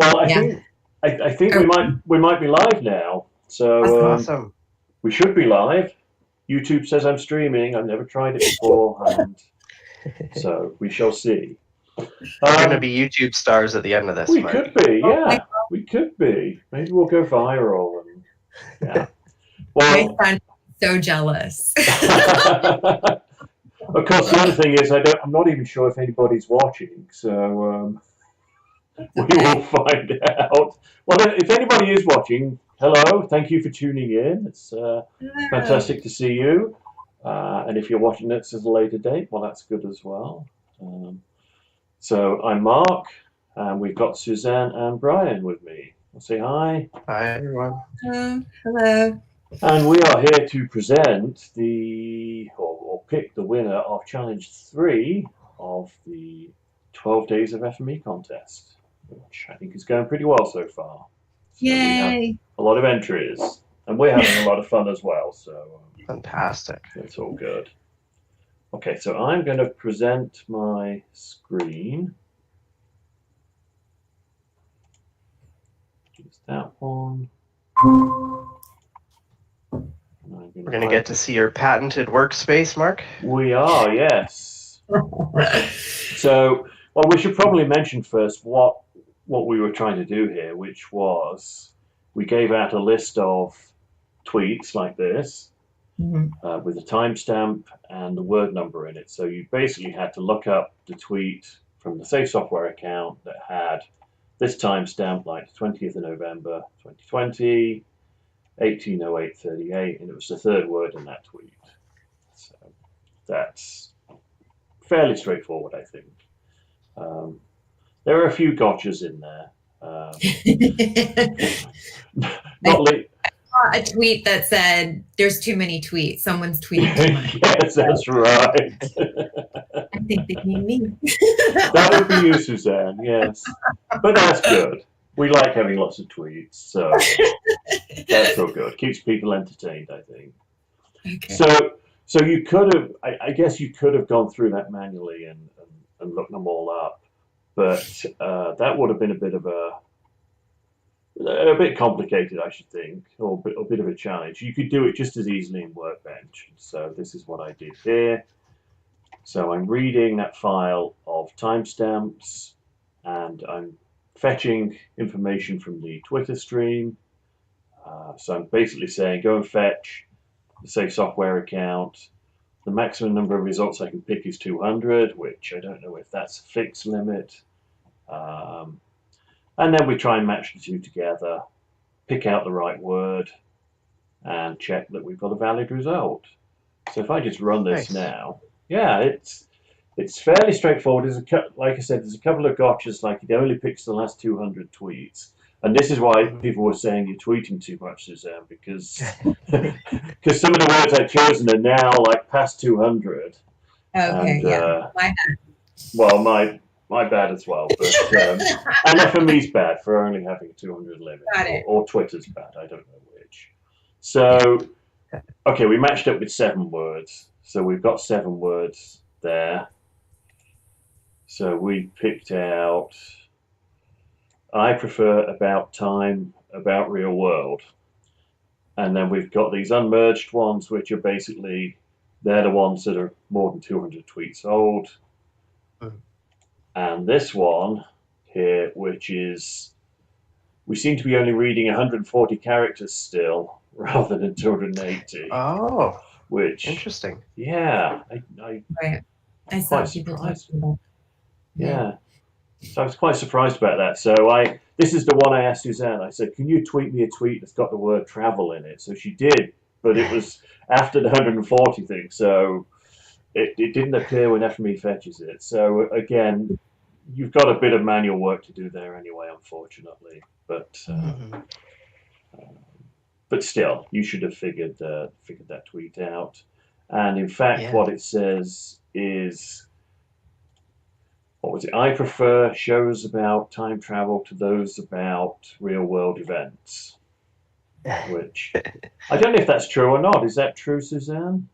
Well, I think we might be live now. So Awesome. we should be live. YouTube says I'm streaming. I've never tried it beforehand, so we shall see. We're going to be YouTube stars at the end of this, We Mark. could be, yeah. We could be. Maybe we'll go viral. And yeah. My Well, son is so jealous. of course, the other thing is I'm not even sure if anybody's watching. So we will find out. Well, if anybody is watching, hello. Thank you for tuning in. It's fantastic to see you. And if you're watching this at a later date, well, that's good as well. So I'm Mark, and we've got Suzanne and Brian with me. I'll say hi. Hi, everyone. Hello. And we are here to present or pick the winner of Challenge 3 of the 12 Days of FME contest, which I think is going pretty well so far. So Yay! We have a lot of entries, and we're having a lot of fun as well. So Fantastic. that's all good. Okay, so I'm going to present my screen. Just that one. We're going to get to see your patented workspace, Mark. We are, yes. So, well, we should probably mention first what we were trying to do here, which was we gave out a list of tweets like this with a timestamp and the word number in it. So you basically had to look up the tweet from the Safe Software account that had this timestamp, like 20th of November 2020, 18:08:38, and it was the third word in that tweet. So that's fairly straightforward, I think. There are a few gotchas in there. A tweet that said, "There's too many tweets. Someone's tweeting too much." Yes, that's right. I think they mean me. That would be you, Suzanne. Yes, but that's good. We like having lots of tweets, so that's all good. Keeps people entertained, I think. Okay. So you could have, I guess you could have gone through that manually and looked them all up, but that would have been a bit complicated, I should think, or a bit of a challenge. You could do it just as easily in Workbench. So this is what I did here. So I'm reading that file of timestamps, and I'm fetching information from the Twitter stream. So I'm basically saying, go and fetch the Safe Software account. The maximum number of results I can pick is 200, which I don't know if that's a fixed limit. And then we try and match the two together, pick out the right word, and check that we've got a valid result. So if I just run this now, yeah, it's fairly straightforward. Like I said, there's a couple of gotchas, like it only picks the last 200 tweets. And this is why people were saying you're tweeting too much, Suzanne, because some of the words I've chosen are now like past 200. Okay, yeah, my bad. Well, my bad as well, but and FME's bad for only having a 200 limit, or Twitter's bad, I don't know which. So, okay, we matched up with 7 words, so we've got 7 words there. So we picked out, I prefer about time, about real world. And then we've got these unmerged ones, which are basically, they're the ones that are more than 200 tweets old. And this one here, which is, we seem to be only reading 140 characters still, rather than 280. Oh, which interesting. Yeah, I saw people talking about. Yeah. So I was quite surprised about that. So this is the one I asked Suzanne. I said, can you tweet me a tweet that's got the word travel in it? So she did, but it was after the 140 thing. So it didn't appear when FME fetches it. So again, you've got a bit of manual work to do there anyway, unfortunately. But still, you should have figured that tweet out. And in fact, what it says is, what was it? I prefer shows about time travel to those about real world events. Which I don't know if that's true or not. Is that true, Suzanne?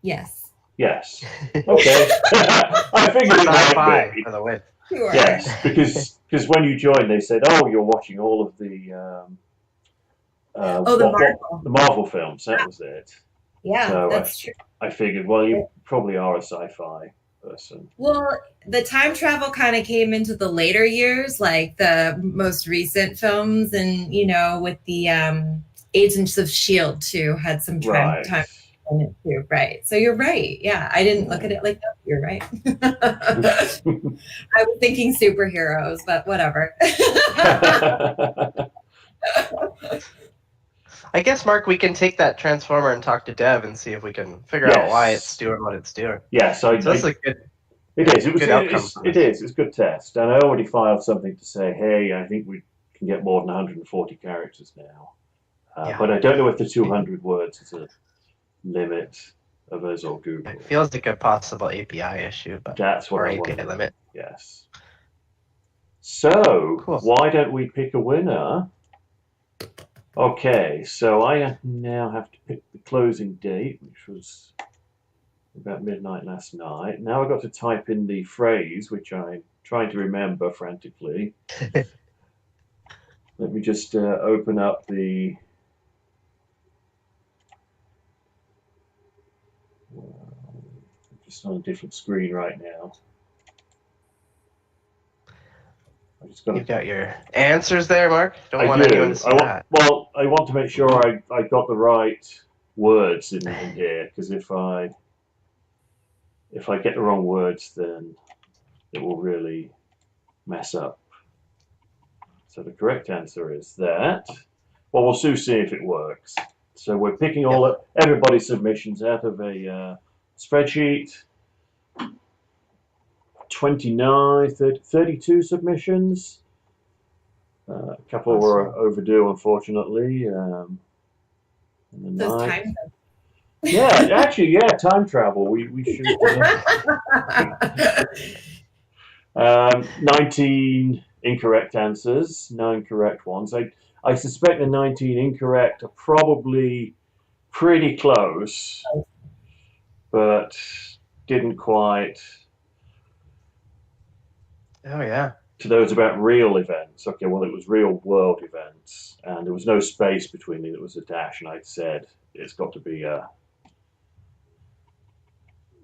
Yes. Yes. Okay. I figured it might be. For the win. Sure. Yes, because when you joined, they said, "Oh, you're watching all of the the Marvel films." That was it. Yeah, so that's true. I figured, well, you probably are a sci-fi person. Well, the time travel kind of came into the later years, like the most recent films, and with the Agents of S.H.I.E.L.D. too had some time in it too, right? So you're right. Yeah, I didn't look at it like that. You're right. I was thinking superheroes, but whatever. I guess, Mark, we can take that transformer and talk to Dev and see if we can figure out why it's doing what it's doing. Yes, so that's a good. It is. It's a good test, and I already filed something to say, hey, I think we can get more than 140 characters now, but I don't know if the 200 words is a limit of us or Google. It feels like a possible API issue, but that's what API limit. Yes. So why don't we pick a winner? Okay, so I now have to pick the closing date, which was about midnight last night. Now I've got to type in the phrase, which I'm trying to remember frantically. Let me just open up the... I'm just on a different screen right now. You've got your answers there, Mark? Don't want anyone to see that. Well, I want to make sure I got the right words in here, because if I get the wrong words, then it will really mess up. So the correct answer is that. Well, we'll soon see if it works. So we're picking everybody's submissions out of a spreadsheet. 32 submissions. A couple were overdue, unfortunately. Time travel. We should. 19 incorrect answers, 9 correct ones. I suspect the 19 incorrect are probably pretty close, but didn't quite. Oh, yeah. To those about real events. Okay, well, it was real world events, and there was no space between it. It was a dash, and I'd said it's got to be a...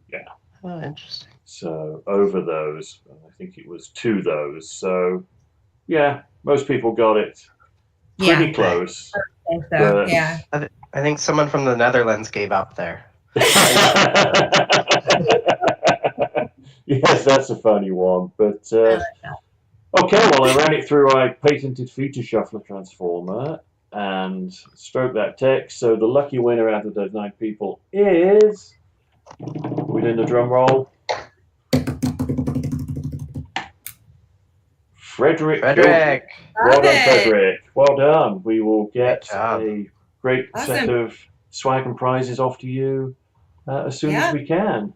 Yeah. Oh, interesting. So over those, I think it was 2 those. So, yeah, most people got it pretty close. I think so, yeah. I think someone from the Netherlands gave up there. Yes, that's a funny one. But okay, well, I ran it through my patented feature shuffler transformer and stroked that text. So the lucky winner out of those 9 people is, within the drum roll, Frederick. Well done, Frederick. Well done. We will get a great set of swag and prizes off to you as soon as we can.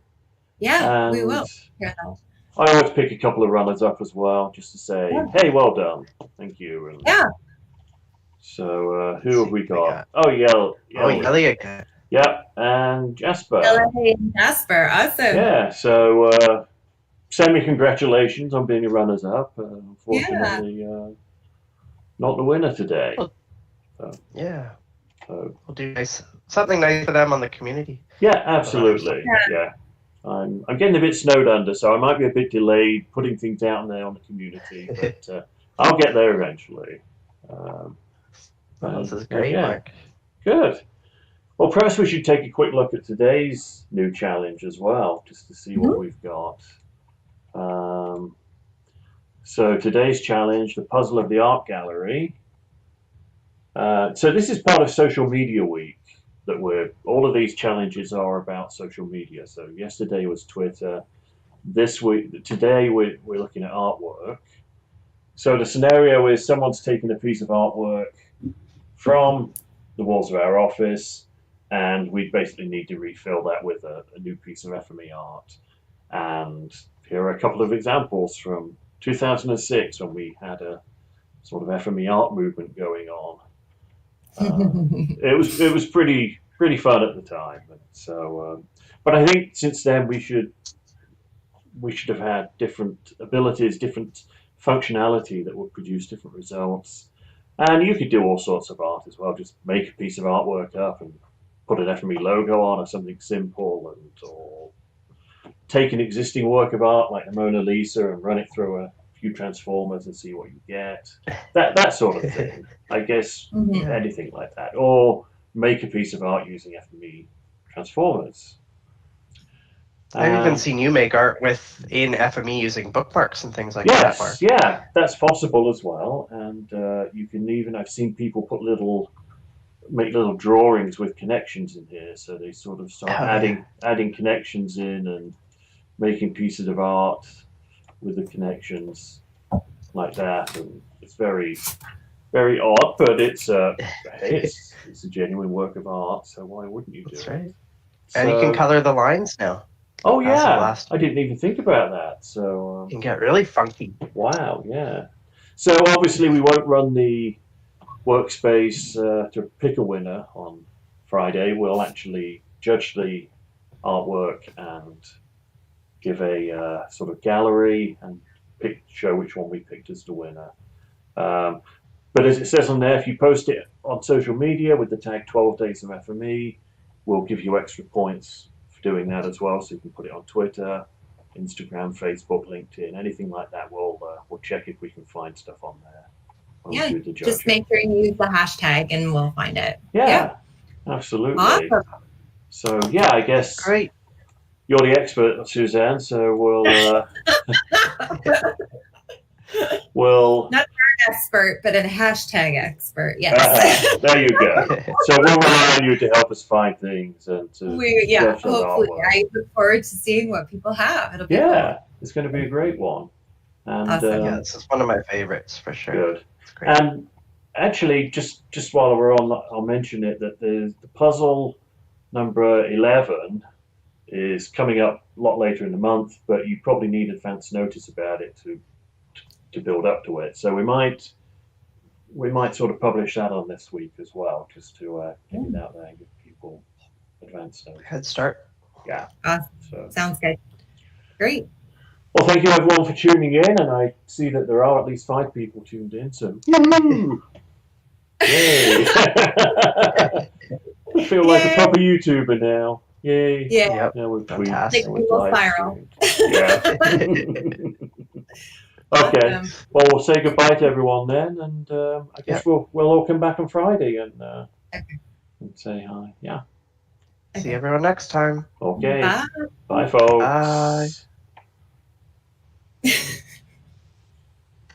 Yeah, and we will. Yeah. I always pick a couple of runners up as well, just to say, hey, well done. Thank you. And so who have we got? Oh, Yelly again. Yeah, and Jasper. Yelly and Jasper, awesome. Yeah, so send me congratulations on being a runners-up. Unfortunately, not the winner today. So we'll do something nice for them on the community. Yeah, absolutely. Yeah. I'm getting a bit snowed under, so I might be a bit delayed putting things out there on the community, but I'll get there eventually. This is great, Mark. Good. Well, perhaps we should take a quick look at today's new challenge as well, just to see what we've got. So today's challenge, the puzzle of the art gallery. So this is part of Social Media Week. All of these challenges are about social media. So yesterday was Twitter. Today we're looking at artwork. So the scenario is someone's taken a piece of artwork from the walls of our office, and we basically need to refill that with a new piece of FME art. And here are a couple of examples from 2006 when we had a sort of FME art movement going on. It was pretty fun at the time. So, but I think since then we should we should have had different abilities, different functionality that would produce different results. And you could do all sorts of art as well. Just make a piece of artwork up and put an FME logo on or something simple, or take an existing work of art like the Mona Lisa and run it through a few transformers and see what you get. That sort of thing. I guess anything like that. Or make a piece of art using FME transformers. I've even seen you make art in FME using bookmarks and things like that, Mark. Yeah, that's possible as well. And you can even, I've seen people make little drawings with connections in here. So they sort of start adding connections in and making pieces of art with the connections like that. And it's very, very odd, but it's a genuine work of art. So why wouldn't you do it? Right. And you can color the lines now. Oh yeah, I didn't even think about that. So you can get really funky. Wow, yeah. So obviously we won't run the workspace to pick a winner on Friday. We'll actually judge the artwork and give a sort of gallery and show which one we picked as the winner. But as it says on there, if you post it on social media with the tag 12 Days of FME, we'll give you extra points doing that as well, so you can put it on Twitter, Instagram, Facebook, LinkedIn, anything like that. We'll check if we can find stuff on there. Just make sure you use the hashtag and we'll find it. Yeah. Absolutely. Awesome. So yeah, I guess great. You're the expert, Suzanne. So we'll not an expert, but a hashtag expert. Yes. There you go. So we'll rely on you to help us find things and to hopefully. I look forward to seeing what people have. It'll be cool. It's going to be a great one. And awesome. This is one of my favorites for sure. Good. And actually, just while we're on, I'll mention it that the puzzle number 11 is coming up a lot later in the month, but you probably need advance notice about it to build up to it. So we might sort of publish that on this week as well, just to get it out there and give people advance notice. Head start. Yeah. Awesome. So. Sounds good. Great. Well, thank you everyone for tuning in, and I see that there are at least 5 people tuned in. So, yay! I feel like a proper YouTuber now. Yay! Yeah. Now we're fantastic. We'll spiral. Yeah. Okay. Well, we'll say goodbye to everyone then, and I guess we'll all come back on Friday and say hi. Yeah. See everyone next time. Okay. Bye. Bye, folks. Bye.